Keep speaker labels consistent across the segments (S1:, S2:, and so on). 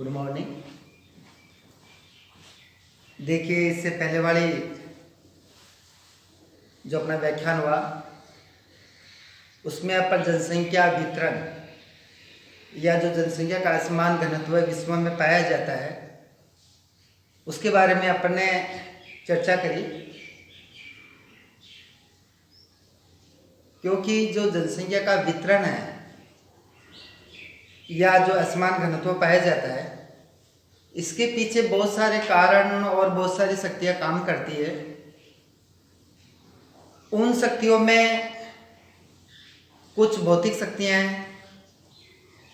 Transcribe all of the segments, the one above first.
S1: Good morning. देखिए, इससे पहले वाली जो अपना व्याख्यान हुआ उसमें अपन जनसंख्या वितरण या जो जनसंख्या का असमान घनत्व विश्व में पाया जाता है उसके बारे में अपन ने चर्चा करी। क्योंकि जो जनसंख्या का वितरण है या जो असमान घनत्व पाया जाता है इसके पीछे बहुत सारे कारण और बहुत सारी शक्तियां काम करती है। उन शक्तियों में कुछ भौतिक शक्तियां हैं,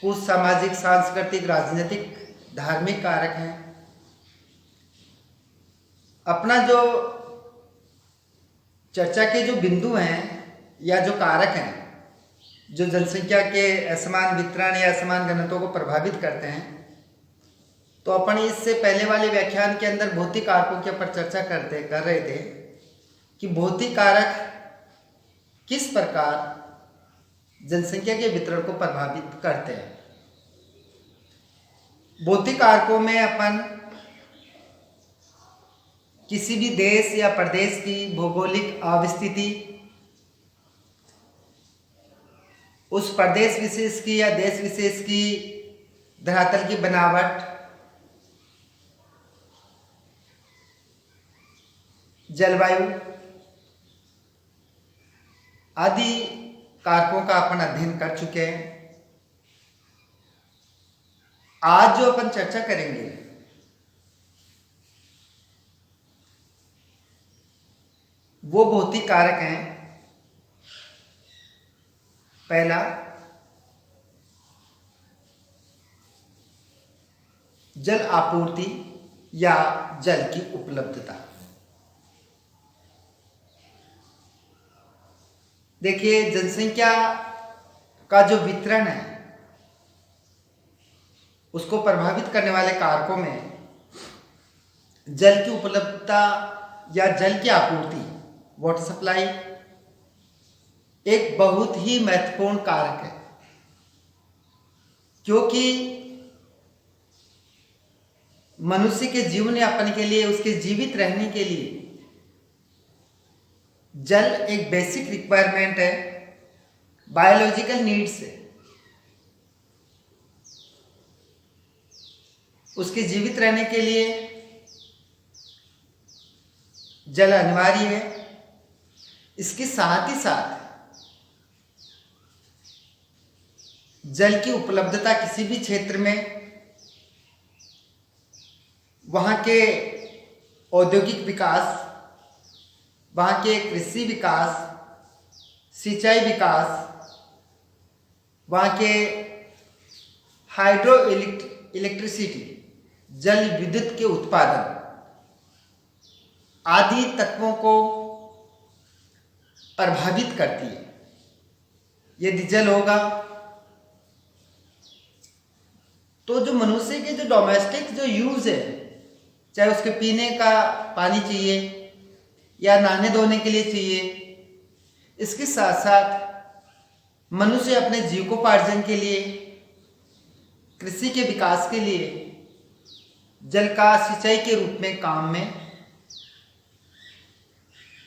S1: कुछ सामाजिक, सांस्कृतिक, राजनीतिक, धार्मिक कारक हैं। अपना जो चर्चा के जो बिंदु हैं या जो कारक हैं जो जनसंख्या के असमान वितरण या असमान घनत्व को प्रभावित करते हैं, तो अपन इससे पहले वाले व्याख्यान के अंदर भौतिक कारकों के ऊपर चर्चा कर रहे थे कि भौतिक कारक किस प्रकार जनसंख्या के वितरण को प्रभावित करते हैं। भौतिक कारकों में अपन किसी भी देश या प्रदेश की भौगोलिक अवस्थिति, उस प्रदेश विशेष की या देश विशेष की धरातल की बनावट, जलवायु आदि कारकों का अपन अध्ययन कर चुके हैं। आज जो अपन चर्चा करेंगे वो भौतिक कारक हैं। पहला, जल आपूर्ति या जल की उपलब्धता। देखिए, जनसंख्या का जो वितरण है उसको प्रभावित करने वाले कारकों में जल की उपलब्धता या जल की आपूर्ति, वाटर सप्लाई, एक बहुत ही महत्वपूर्ण कारक है। क्योंकि मनुष्य के जीवन यापन के लिए, उसके जीवित रहने के लिए जल एक बेसिक रिक्वायरमेंट है, बायोलॉजिकल नीड्स है। उसके जीवित रहने के लिए जल अनिवार्य है। इसके साथ ही साथ जल की उपलब्धता किसी भी क्षेत्र में वहाँ के औद्योगिक विकास, वहाँ के कृषि विकास, सिंचाई विकास, वहाँ के हाइड्रो इलेक्ट्रिसिटी, जल विद्युत के उत्पादन आदि तत्वों को प्रभावित करती है। यदि जल होगा तो जो मनुष्य के जो डोमेस्टिक जो यूज है, चाहे उसके पीने का पानी चाहिए या नहाने धोने के लिए चाहिए, इसके साथ साथ मनुष्य अपने जीविकोपार्जन के लिए, कृषि के विकास के लिए जल का सिंचाई के रूप में काम में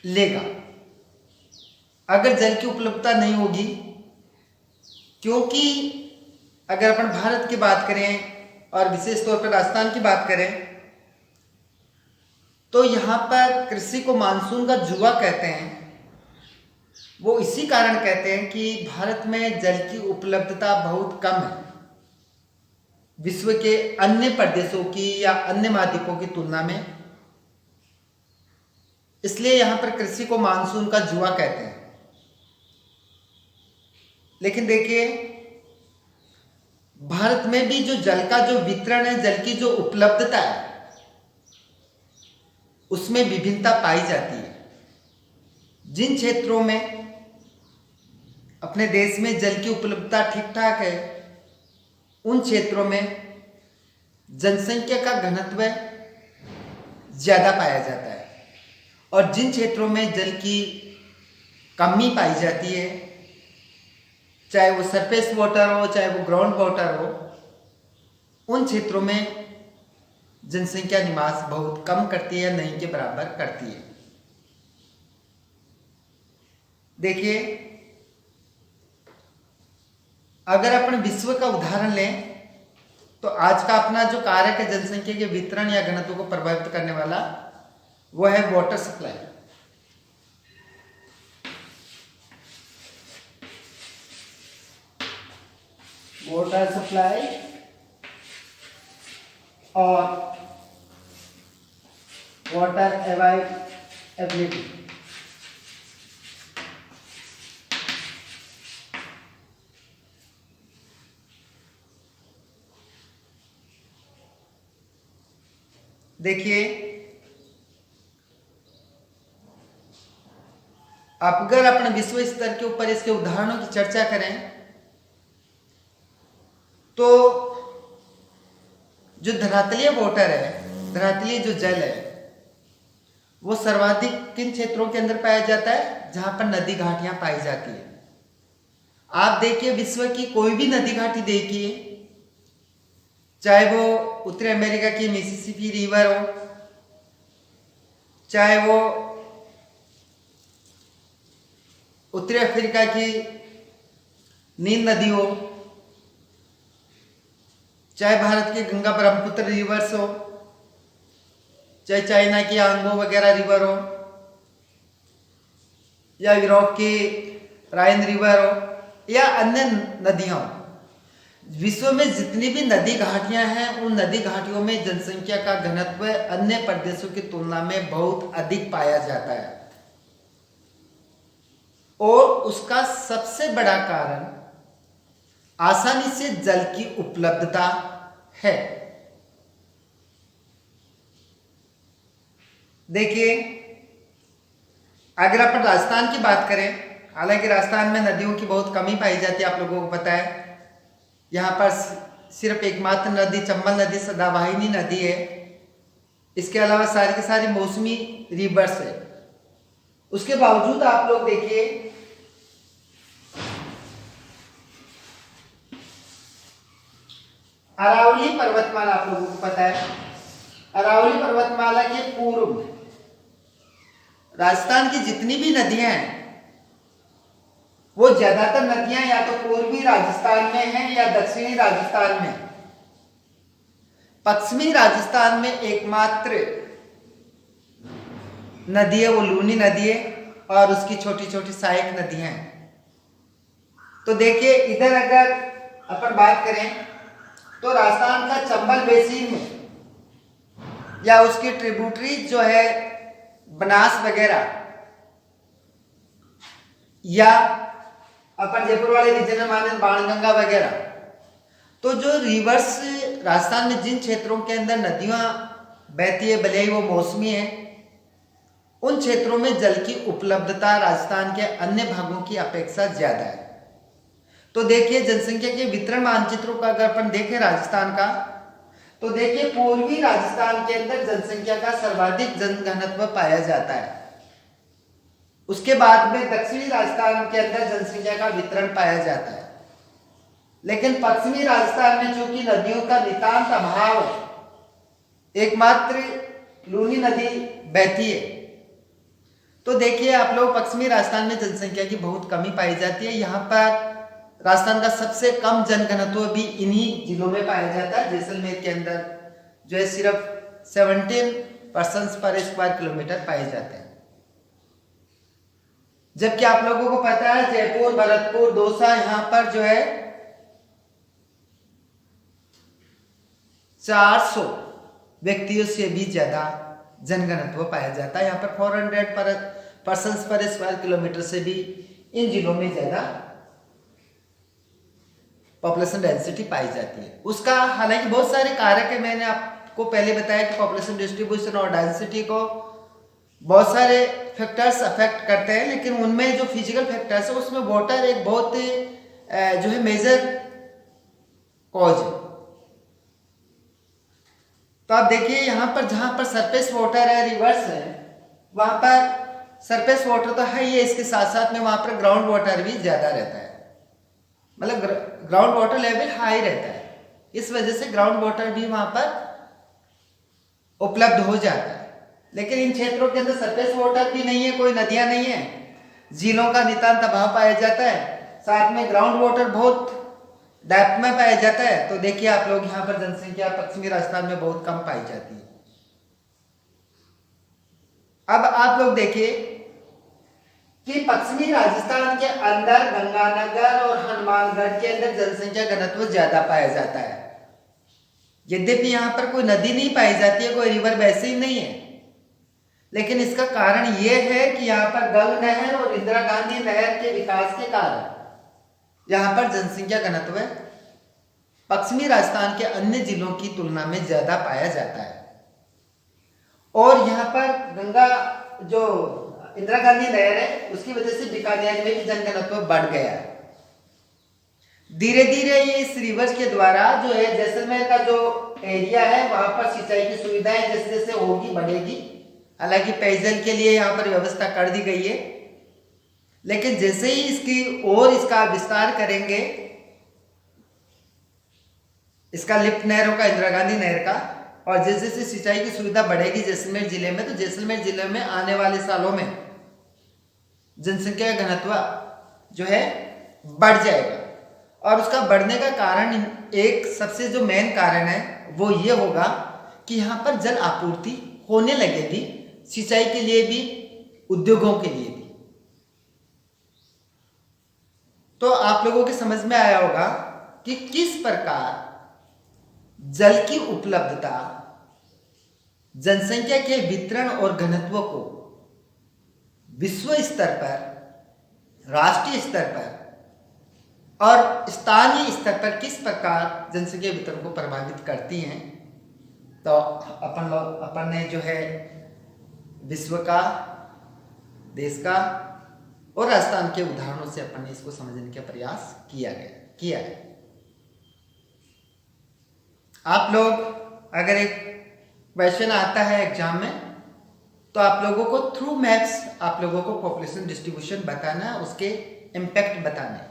S1: लेगा। अगर जल की उपलब्धता नहीं होगी, क्योंकि अगर अपन भारत की बात करें और विशेष तौर पर राजस्थान की बात करें तो यहाँ पर कृषि को मानसून का जुआ कहते हैं। वो इसी कारण कहते हैं कि भारत में जल की उपलब्धता बहुत कम है विश्व के अन्य प्रदेशों की या अन्य महाद्वीपों की तुलना में। इसलिए यहाँ पर कृषि को मानसून का जुआ कहते हैं। लेकिन देखिए, भारत में भी जो जल का जो वितरण है, जल की जो उपलब्धता है, उसमें विभिन्नता पाई जाती है। जिन क्षेत्रों में अपने देश में जल की उपलब्धता ठीक ठाक है, उन क्षेत्रों में जनसंख्या का घनत्व ज्यादा पाया जाता है। और जिन क्षेत्रों में जल की कमी पाई जाती है, चाहे वो सरफेस वाटर हो, चाहे वो ग्राउंड वाटर हो, उन क्षेत्रों में जनसंख्या निवास बहुत कम करती है, नहीं के बराबर करती है। देखिए, अगर अपन विश्व का उदाहरण लें तो आज का अपना जो कारक है जनसंख्या के वितरण या घनत्व को प्रभावित करने वाला, वो है वाटर सप्लाई। वाटर सप्लाई और वाटर अवेलेबिलिटी। देखिए, अगर अपन विश्व स्तर के ऊपर इसके उदाहरणों की चर्चा करें तो जो धरातलीय वाटर है, धरातलीय जो जल है, वो सर्वाधिक किन क्षेत्रों के अंदर पाया जाता है? जहां पर नदी घाटियां पाई जाती है। आप देखिए, विश्व की कोई भी नदी घाटी देखिए, चाहे वो उत्तरी अमेरिका की मिसिसिपी रिवर हो, चाहे वो उत्तरी अफ्रीका की नील नदी हो, चाहे भारत के गंगा ब्रह्मपुत्र रिवर्स हो, चाहे चाइना की आंगो वगैरह रिवर हो, या यूरोप की राइन रिवर हो, या अन्य नदियां हो, विश्व में जितनी भी नदी घाटियां हैं, उन नदी घाटियों में जनसंख्या का घनत्व अन्य प्रदेशों की तुलना में बहुत अधिक पाया जाता है। और उसका सबसे बड़ा कारण आसानी से जल की उपलब्धता है। देखिए, अगर अपन राजस्थान की बात करें, हालांकि राजस्थान में नदियों की बहुत कमी पाई जाती है, आप लोगों को पता है। यहाँ पर सिर्फ एकमात्र नदी चंबल नदी सदाबहानी नदी है। इसके अलावा सारी की सारी मौसमी रिवर्स है। उसके बावजूद आप लोग देखिए, अरावली पर्वतमाला, आप लोगों को पता है, अरावली पर्वतमाला के पूर्व में राजस्थान की जितनी भी नदियां हैं, वो ज्यादातर नदियां या तो पूर्वी राजस्थान में हैं या दक्षिणी राजस्थान में। पश्चिमी राजस्थान में एकमात्र नदी है वो लूनी नदी है, और उसकी छोटी छोटी सहायक नदियां हैं। तो देखिए, इधर अगर अपन बात करें तो राजस्थान का चंबल बेसिन में या उसकी ट्रिब्यूटरी जो है बनास वगैरह, या अपन जयपुर वाले रीजन में माने बाणगंगा वगैरह, तो जो रिवर्स राजस्थान में जिन क्षेत्रों के अंदर नदियां बहती है, भले ही वो मौसमी है, उन क्षेत्रों में जल की उपलब्धता राजस्थान के अन्य भागों की अपेक्षा ज्यादा है। तो देखिए, जनसंख्या के वितरण मानचित्रों का अगर अपन देखें राजस्थान का, तो देखिए पूर्वी राजस्थान के अंदर जनसंख्या का सर्वाधिक जनघनत्व पाया जाता है। उसके बाद में दक्षिणी राजस्थान के अंदर जनसंख्या का वितरण पाया जाता है। लेकिन पश्चिमी राजस्थान में चूंकि नदियों का नितांत अभाव, एकमात्र लूनी नदी बहती है, तो देखिए आप लोग पश्चिमी राजस्थान में जनसंख्या की बहुत कमी पाई जाती है। यहाँ पर राजस्थान का सबसे कम जनघनत्व भी इन्हीं जिलों में पाया जाता है। जैसलमेर के अंदर जो है सिर्फ 17 पर्सन्स पर स्क्वायर किलोमीटर पाए जाते हैं, जबकि आप लोगों को पता है जयपुर, भरतपुर, दौसा, यहाँ पर जो है 400 व्यक्तियों से भी ज्यादा जनघनत्व पाया जाता है। यहाँ पर 400 पर्सन्स पर स्क्वायर किलोमीटर से भी इन जिलों में ज्यादा पॉपुलेशन डेंसिटी पाई जाती है। उसका हालांकि बहुत सारे कारक है, मैंने आपको पहले बताया कि पॉपुलेशन डिस्ट्रीब्यूशन और डेंसिटी को बहुत सारे फैक्टर्स अफेक्ट करते हैं, लेकिन उनमें जो फिजिकल फैक्टर्स है उसमें वाटर एक बहुत जो है मेजर कॉज है। तो आप देखिए, यहाँ पर जहां पर सरफेस वाटर है, रिवर्स है, वहां पर सरफेस वाटर तो है ही है, इसके साथ साथ में वहां पर ग्राउंड वाटर भी ज्यादा रहता है, मतलब ग्राउंड वाटर लेवल हाई रहता है। इस वजह से ग्राउंड वाटर भी वहां पर उपलब्ध हो जाता है। लेकिन इन क्षेत्रों के अंदर सरफेस वाटर भी नहीं है, कोई नदियां नहीं है, झीलों का नितांत अभाव पाया जाता है, साथ में ग्राउंड वाटर बहुत डेप्थ में पाया जाता है। तो देखिए आप लोग यहाँ पर जनसंख्या पश्चिमी राजस्थान में बहुत कम पाई जाती है। अब आप लोग देखिए कि पश्चिमी राजस्थान के अंदर गंगानगर और हनुमानगढ़ के अंदर जनसंख्या घनत्व ज्यादा पाया जाता है। यद्यपि यहाँ पर कोई नदी नहीं पाई जाती है, कोई रिवर वैसे ही नहीं है, लेकिन इसका कारण यह है कि यहाँ पर गंग नहर और इंदिरा गांधी नहर के विकास के कारण यहाँ पर जनसंख्या घनत्व पश्चिमी राजस्थान के अन्य जिलों की तुलना में ज्यादा पाया जाता है। और यहाँ पर गंगा जो इंदिरा गांधी नहर है उसकी वजह से बीकानेर में भी जनघनत्व बढ़ गया है। धीरे धीरे ये इस रिवर के द्वारा जो है जैसलमेर का जो एरिया है वहां पर सिंचाई की सुविधाएं जैसे जैसे होगी बढ़ेगी। हालांकि पेयजल के लिए यहाँ पर व्यवस्था कर दी गई है, लेकिन जैसे ही इसका विस्तार करेंगे, इसका लिफ्ट नहरों का, इंदिरा गांधी नहर का, और जैसे जैसे सिंचाई की सुविधा बढ़ेगी जैसलमेर जिले में, तो जैसलमेर जिले में आने वाले सालों में जनसंख्या घनत्व जो है बढ़ जाएगा। और उसका बढ़ने का कारण, एक सबसे जो मेन कारण है वो ये होगा कि यहाँ पर जल आपूर्ति होने लगेगी, सिंचाई के लिए भी, उद्योगों के लिए भी। तो आप लोगों के समझ में आया होगा कि किस प्रकार जल की उपलब्धता जनसंख्या के वितरण और घनत्व को विश्व स्तर पर, राष्ट्रीय स्तर पर और स्थानीय स्तर पर किस प्रकार जनसंख्या वितरण को प्रभावित करती हैं। तो अपन ने जो है विश्व का, देश का और राजस्थान के उदाहरणों से अपन ने इसको समझने का प्रयास किया है। आप लोग अगर एक क्वेश्चन आता है एग्जाम में, तो आप लोगों को थ्रू मैप्स आप लोगों को पॉपुलेशन डिस्ट्रीब्यूशन बताना, उसके इम्पैक्ट बताना है।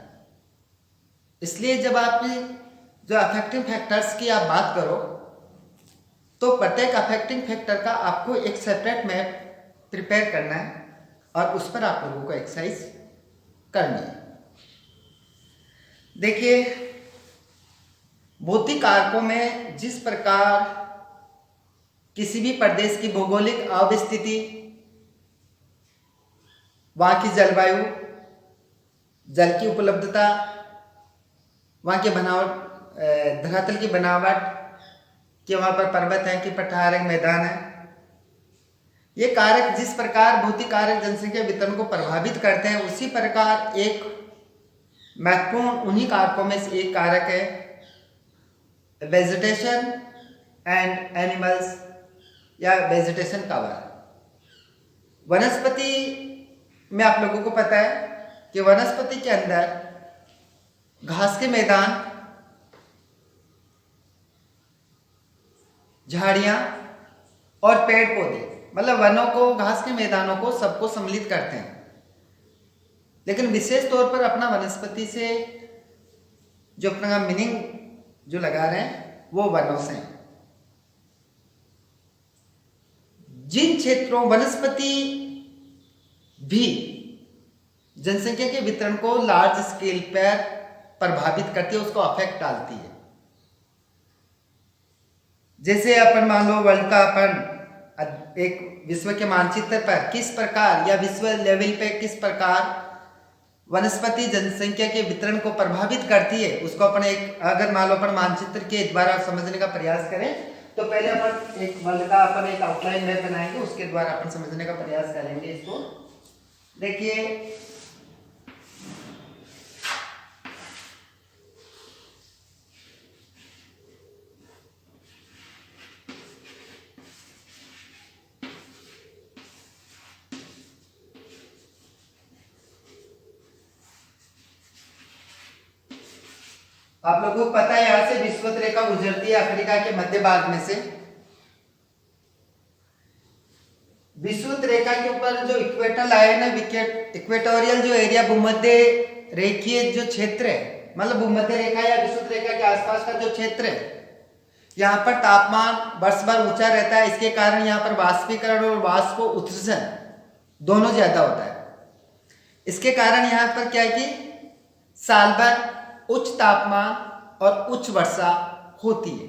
S1: इसलिए जब आप जो अफेक्टिंग फैक्टर्स की आप बात करो, तो प्रत्येक अफेक्टिंग फैक्टर का आपको एक सेपरेट मैप प्रिपेयर करना है और उस पर आप लोगों को एक्सरसाइज करनी है। देखिए, भौतिक कारकों में जिस प्रकार किसी भी प्रदेश की भौगोलिक अवस्थिति, वहां की जलवायु, जल की उपलब्धता, वहां के बनावट, धरातल की बनावट, कि वहां पर पर्वत है कि पठार है, मैदान है, ये कारक जिस प्रकार भौतिक कारक जनसंख्या वितरण को प्रभावित करते हैं, उसी प्रकार एक महत्वपूर्ण उन्हीं कारकों में से एक कारक है वेजिटेशन एंड एनिमल्स या वेजिटेशन कवर। वनस्पति में आप लोगों को पता है कि वनस्पति के अंदर घास के मैदान, झाड़ियां और पेड़ पौधे, मतलब वनों को, घास के मैदानों को, सबको सम्मिलित करते हैं। लेकिन विशेष तौर पर अपना वनस्पति से जो अपना मीनिंग जो लगा रहे हैं वो वनों से। जिन क्षेत्रों, वनस्पति भी जनसंख्या के वितरण को लार्ज स्केल पर प्रभावित करती है, उसको अफेक्ट डालती है। जैसे अपन मान लो वर्ल्ड का अपन एक विश्व के मानचित्र पर किस प्रकार या विश्व लेवल पे किस प्रकार वनस्पति जनसंख्या के वितरण को प्रभावित करती है, उसको अपन एक, अगर मान लो अपन मानचित्र के द्वारा समझने का प्रयास करें, तो पहले अपन एक वर्ल्ड का अपन एक आउटलाइन मैप बनाएंगे, उसके द्वारा अपन समझने का प्रयास करेंगे इसको। देखिए, आप लोगों को पता है यहां से विषुवत रेखा गुजरती है अफ्रीका के मध्य भाग में से। विषुवत रेखा के ऊपर जो इक्वेटर लाइन है, इक्वेटोरियल जो एरिया, भूमध्य रेखीय जो क्षेत्र है, मतलब भूमध्य रेखा या विषुवत रेखा के आसपास का जो क्षेत्र है, यहाँ पर तापमान वर्ष भर ऊंचा रहता है। इसके कारण यहाँ पर वाष्पीकरण और वाष्प उत्सर्जन दोनों ज्यादा होता है। इसके कारण यहाँ पर क्या है कि साल भर उच्च तापमान और उच्च वर्षा होती है।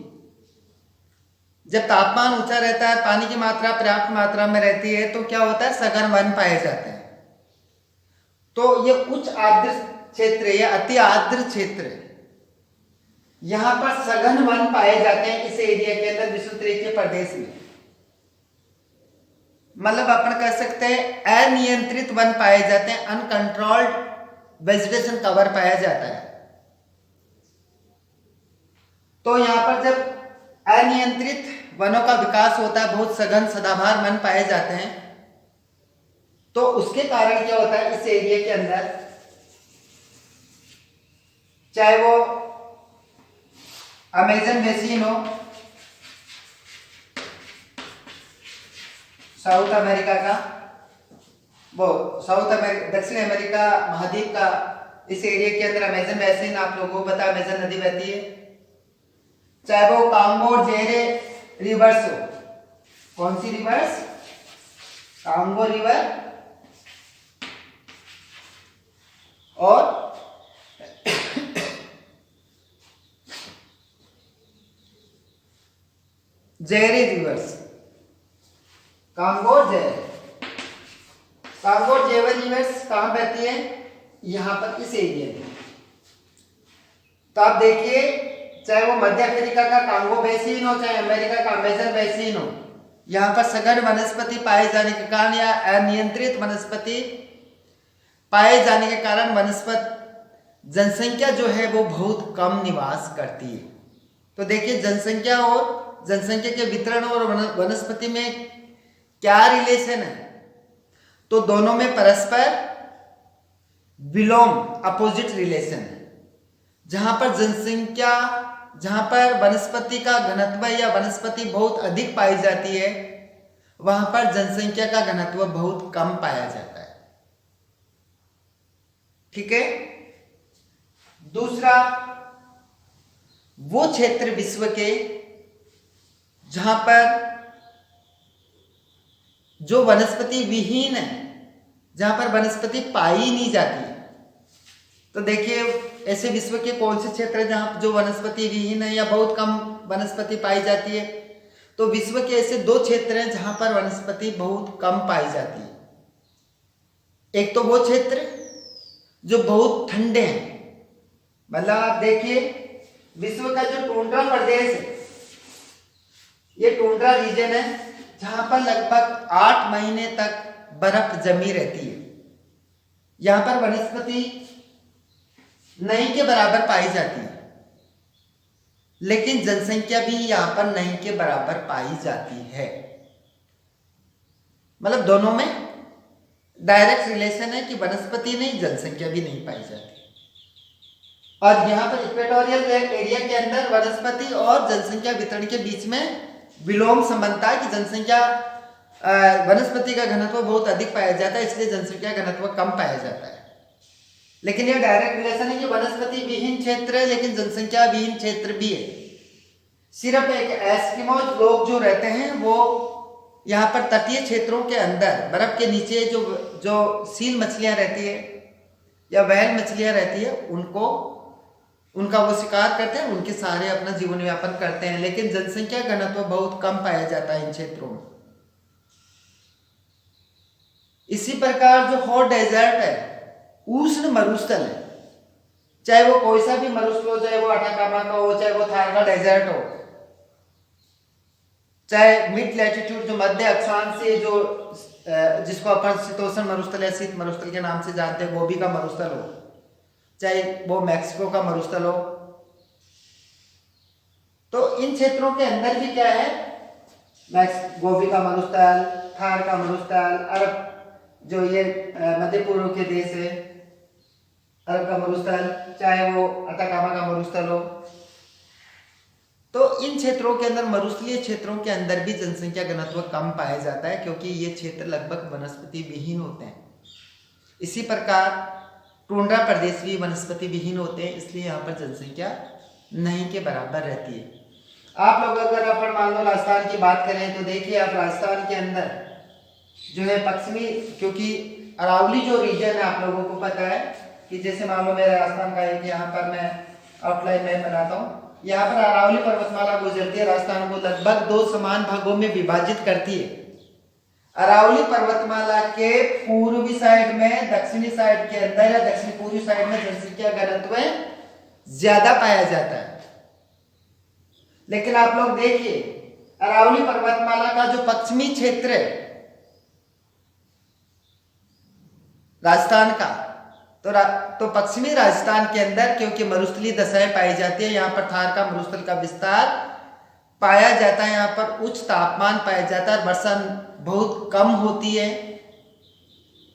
S1: जब तापमान ऊंचा रहता है, पानी की मात्रा पर्याप्त मात्रा में रहती है, तो क्या होता है, सघन वन पाए जाते हैं। तो ये उच्च आर्द्र क्षेत्र या अति आर्द्र क्षेत्र, यहां पर सघन वन पाए जाते हैं इस एरिया के अंदर, विषुवत रेखीय प्रदेश में। मतलब अपन कह सकते हैं अनियंत्रित वन पाए जाते हैं, अनकंट्रोल्ड वेजिटेशन कवर पाया जाता है। तो यहां पर जब अनियंत्रित वनों का विकास होता है, बहुत सघन सदाबहार वन पाए जाते हैं, तो उसके कारण क्या होता है, इस एरिया के अंदर चाहे वो अमेजन बेसिन हो, साउथ अमेरिका का, वो दक्षिण अमेरिका महाद्वीप का, इस एरिया के अंदर अमेजन बेसिन, आप लोगों को पता है अमेजन नदी बहती है। चाहे वो कांगो जेरे रिवर्स हो, कौन सी रिवर्स, कांगो रिवर और जेरे रिवर्स, कांगो जेवर रिवर्स कहां बहती है, यहां पर इस एरिया में। तो आप देखिए, चाहे वो मध्य अफ्रीका का कांगो बेसिन हो, चाहे अमेरिका का अमेजन बेसिन हो, यहां पर सघन वनस्पति पाए जाने के कारण या अनियंत्रित वनस्पति पाए जाने के कारण जनसंख्या जो है वो बहुत कम निवास करती है। तो देखिए, जनसंख्या के वितरण और वनस्पति में क्या रिलेशन है, तो दोनों में परस्पर विलोम, अपोजिट रिलेशन है। जहां पर वनस्पति का घनत्व या वनस्पति बहुत अधिक पाई जाती है, वहां पर जनसंख्या का घनत्व बहुत कम पाया जाता है। ठीक है। दूसरा, वो क्षेत्र विश्व के जहां पर जो वनस्पति विहीन है, जहां पर वनस्पति पाई नहीं जाती। तो देखिए, ऐसे विश्व के कौन से क्षेत्र है जहां जो वनस्पति विहीन है या बहुत कम वनस्पति पाई जाती है, तो विश्व के ऐसे दो क्षेत्र हैं जहां पर वनस्पति बहुत कम पाई जाती है। एक तो वो क्षेत्र जो बहुत ठंडे हैं, मतलब आप देखिए, विश्व का जो टुंड्रा प्रदेश है, ये टुंड्रा रीजन है, जहां पर लगभग 8 महीने तक बर्फ जमी रहती है। यहां पर वनस्पति नहीं के बराबर पाई जाती है, लेकिन जनसंख्या भी यहां पर नहीं के बराबर पाई जाती है। मतलब दोनों में डायरेक्ट रिलेशन है कि वनस्पति नहीं, जनसंख्या भी नहीं पाई जाती। और यहाँ पर इक्वेटोरियल एरिया के अंदर वनस्पति और जनसंख्या वितरण के बीच में विलोम संबंध था कि वनस्पति का घनत्व बहुत अधिक पाया जाता है, इसलिए जनसंख्या घनत्व कम पाया जाता है। लेकिन यह डायरेक्ट रिलेशन है कि वनस्पति विहीन क्षेत्र है, लेकिन जनसंख्या विहीन क्षेत्र भी है। सिर्फ एक एस्किमोज लोग जो रहते हैं, वो यहाँ पर तटीय क्षेत्रों के अंदर बर्फ के नीचे जो सील मछलियां रहती है या व्हेल मछलियां रहती है, उनका वो शिकार करते हैं, उनके सहारे अपना जीवन यापन करते हैं। लेकिन जनसंख्या घनत्व बहुत कम पाया जाता है इन क्षेत्रों में। इसी प्रकार जो हॉट डेजर्ट है, उष्ण मरुस्थल है, चाहे वो कोई सा भी मरुस्थल हो, चाहे वो अटाकामा का हो, चाहे वो थार का डेजर्ट हो, चाहे मिड लैटिट्यूड जो मध्य अक्षांश से जो जिसको अपन शीतोष्ण मरुस्थल या शीत मरुस्थल के नाम से जानते हैं, गोबी का मरुस्थल हो, चाहे वो मैक्सिको का मरुस्थल हो, तो इन क्षेत्रों के अंदर भी क्या है, गोबी का मरुस्थल, थार का मरुस्थल, अरब जो ये मध्य पूर्व के देश है, अरब का मरुस्थल, चाहे वो अटाकामा का मरुस्थल हो, तो इन क्षेत्रों के अंदर, मरुस्थलीय क्षेत्रों के अंदर भी जनसंख्या घनत्व कम पाया जाता है, क्योंकि ये क्षेत्र लगभग वनस्पति विहीन होते हैं। इसी प्रकार टुंड्रा प्रदेश भी वनस्पति विहीन होते हैं, इसलिए यहाँ पर जनसंख्या नहीं के बराबर रहती है। आप लोग अगर अपन मान लो राजस्थान की बात करें तो देखिए आप राजस्थान के अंदर जो है पश्चिमी, क्योंकि अरावली जो रीजन है आप लोगों को पता है कि जैसे मान लो मेरा राजस्थान का एक यहाँ पर मैं आउटलाइन मैप बनाता हूँ, यहाँ पर अरावली पर्वतमाला गुजरती है, राजस्थान को लगभग 2 समान भागों में विभाजित करती है। अरावली पर्वतमाला के पूर्वी साइड में, दक्षिणी साइड के अंदर या दक्षिणी पूर्वी साइड में जनसंख्या घनत्व ज्यादा पाया जाता है। लेकिन आप लोग देखिए अरावली पर्वतमाला का जो पश्चिमी क्षेत्र है राजस्थान का, तो पश्चिमी राजस्थान के अंदर क्योंकि मरुस्थलीय दशाएं पाई जाती है, यहाँ पर थार का मरुस्थल का विस्तार पाया जाता है, यहाँ पर उच्च तापमान पाया जाता है, वर्षा बहुत कम होती है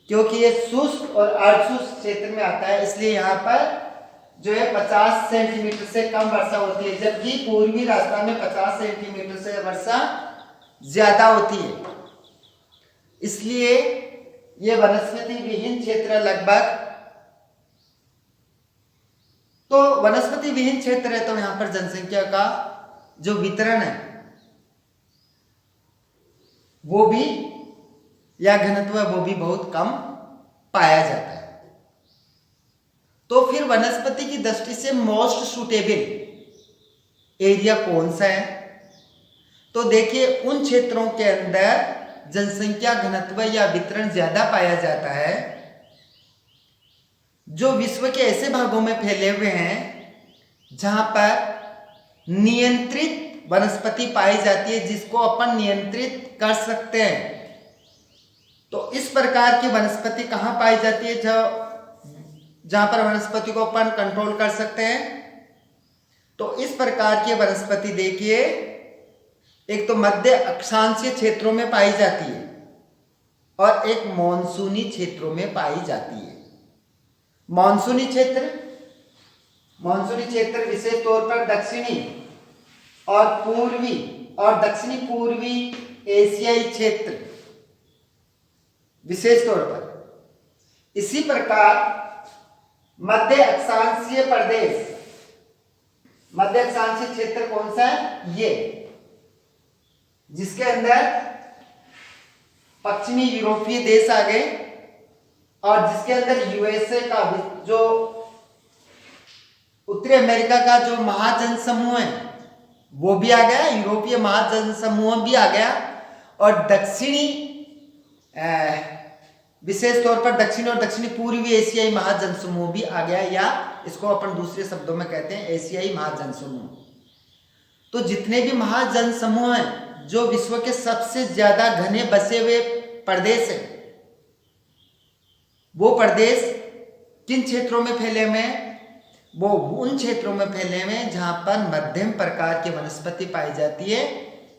S1: क्योंकि ये शुष्क और अर्धशुष्क क्षेत्र में आता है, इसलिए यहाँ पर जो है 50 सेंटीमीटर से कम वर्षा होती है, जबकि पूर्वी राजस्थान में 50 सेंटीमीटर से वर्षा ज्यादा होती है। इसलिए ये वनस्पति विहीन क्षेत्र लगभग, तो वनस्पति विहीन क्षेत्र है तो यहां पर जनसंख्या का जो वितरण है वो भी या घनत्व है वो भी बहुत कम पाया जाता है। तो फिर वनस्पति की दृष्टि से मोस्ट सुटेबल एरिया कौन सा है? तो देखिए उन क्षेत्रों के अंदर जनसंख्या घनत्व या वितरण ज्यादा पाया जाता है जो विश्व के ऐसे भागों में फैले हुए हैं जहां पर नियंत्रित वनस्पति पाई जाती है, जिसको अपन नियंत्रित कर सकते हैं। तो इस प्रकार की वनस्पति कहां पाई जाती है जहां पर वनस्पति को अपन कंट्रोल कर सकते हैं? तो इस प्रकार की वनस्पति देखिए एक तो मध्य अक्षांशीय क्षेत्रों में पाई जाती है और एक मॉनसूनी क्षेत्रों में पाई जाती है। मॉनसूनी क्षेत्र विशेष तौर पर दक्षिणी और पूर्वी और दक्षिणी पूर्वी एशियाई क्षेत्र विशेष तौर पर। इसी प्रकार मध्य अक्षांशीय क्षेत्र कौन सा है? ये जिसके अंदर पश्चिमी यूरोपीय देश आ गए और जिसके अंदर यूएसए का जो उत्तरी अमेरिका का जो महाजन समूह है वो भी आ गया, यूरोपीय महाजन समूह भी आ गया और दक्षिणी विशेष तौर पर दक्षिणी और दक्षिणी पूर्वी एशियाई महाजन समूह भी आ गया, या इसको अपन दूसरे शब्दों में कहते हैं एशियाई महाजन समूह। तो जितने भी महाजन समूह हैं जो विश्व के सबसे ज्यादा घने बसे हुए प्रदेश है, वो प्रदेश किन क्षेत्रों में फैले हुए हैं? वो उन क्षेत्रों में फैले हुए हैं जहां पर मध्यम प्रकार की वनस्पति पाई जाती है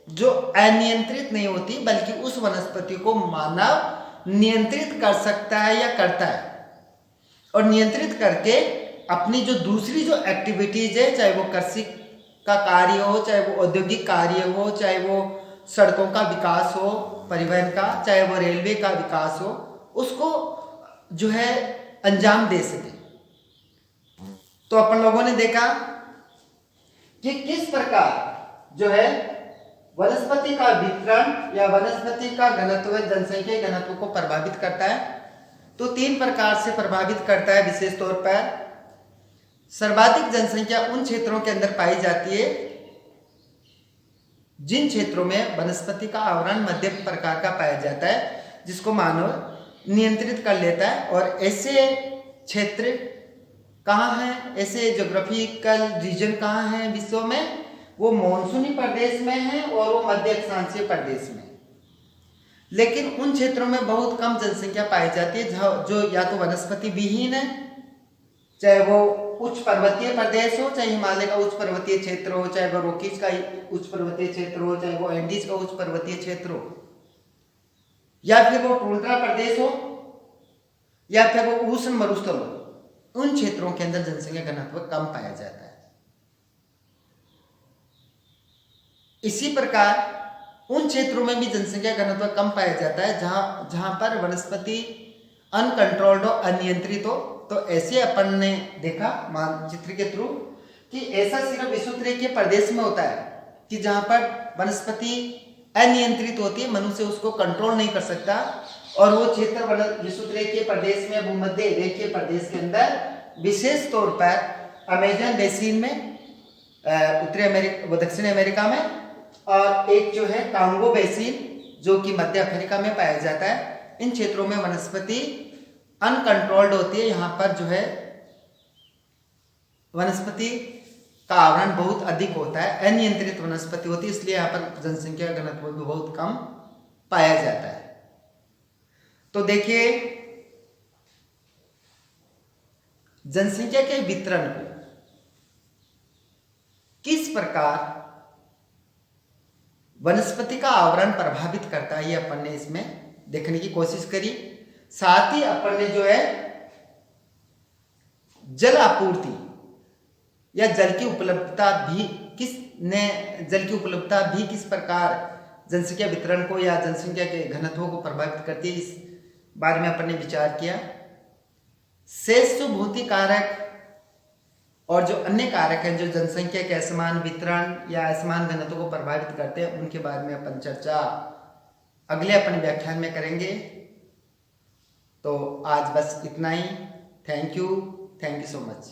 S1: जो अनियंत्रित नहीं होती, बल्कि उस वनस्पति को मानव नियंत्रित कर सकता है या करता है और नियंत्रित करके अपनी जो दूसरी जो एक्टिविटीज है, चाहे वो कृषि का कार्य हो, चाहे वो औद्योगिक कार्य हो, चाहे वो सड़कों का विकास हो, परिवहन का, चाहे वो रेलवे का विकास हो, उसको जो है अंजाम दे सके। तो अपन लोगों ने देखा कि किस प्रकार जो है वनस्पति का वितरण या वनस्पति का घनत्व जनसंख्या घनत्व को प्रभावित करता है। तो 3 प्रकार से प्रभावित करता है। विशेष तौर पर सर्वाधिक जनसंख्या उन क्षेत्रों के अंदर पाई जाती है जिन क्षेत्रों में वनस्पति का आवरण मध्यम प्रकार का पाया जाता है, जिसको मानव नियंत्रित कर लेता है। और ऐसे क्षेत्र कहाँ हैं, ऐसे ज्योग्राफिकल रीजन कहाँ हैं विश्व में? वो मॉनसूनी प्रदेश में है और वो मध्य अक्षांशीय प्रदेश में। लेकिन उन क्षेत्रों में बहुत कम जनसंख्या पाई जाती है जो या तो वनस्पति विहीन है, चाहे वो उच्च पर्वतीय प्रदेश हो, चाहे हिमालय का उच्च पर्वतीय क्षेत्र हो, चाहे वो रोकीज का उच्च पर्वतीय क्षेत्र हो, चाहे वो एंडीज का उच्च पर्वतीय क्षेत्र हो, या फिर वो टुंड्रा प्रदेश हो, या फिर वो उष्ण मरुस्थल हो। उन क्षेत्रों के अंदर जनसंख्या घनत्व कम पाया जाता है। इसी प्रकार उन क्षेत्रों में भी जनसंख्या घनत्व कम पाया जाता है जहां पर वनस्पति अनकंट्रोल्ड हो, अनियंत्रित हो, तो ऐसे अपन ने देखा मानचित्र के थ्रू कि ऐसा सिर्फ विषुवत प्रदेश में होता है कि जहां पर वनस्पति अनियंत्रित होती है, मनुष्य उसको कंट्रोल नहीं कर सकता, और वो क्षेत्र विषुवत प्रदेश में, भूमध्य रेखीय प्रदेश के अंदर विशेष तौर पर अमेजन बेसिन में, उत्तरी अमेरिका, दक्षिण अमेरिका में, और एक जो है कांगो बेसिन जो कि मध्य अफ्रीका में पाया जाता है, इन क्षेत्रों में वनस्पति अनकंट्रोल्ड होती है। यहाँ पर जो है वनस्पति का आवरण बहुत अधिक होता है, अनियंत्रित वनस्पति होती है, इसलिए यहाँ पर जनसंख्या घनत्व भी बहुत कम पाया जाता है। तो देखिए, जनसंख्या के वितरण को किस प्रकार वनस्पति का आवरण प्रभावित करता है, ये अपन ने इसमें देखने की कोशिश करी। साथ ही अपन ने जो है जल आपूर्ति या जल की उपलब्धता भी किस प्रकार जनसंख्या वितरण को या जनसंख्या के घनत्व को प्रभावित करती है, इस बारे में अपन ने विचार किया। शेष जो भौतिक कारक और जो अन्य कारक हैं जो जनसंख्या के असमान वितरण या असमान घनत्व को प्रभावित करते हैं, उनके बारे में अपन चर्चा अगले अपने व्याख्यान में करेंगे। तो आज बस इतना ही। Thank you so much.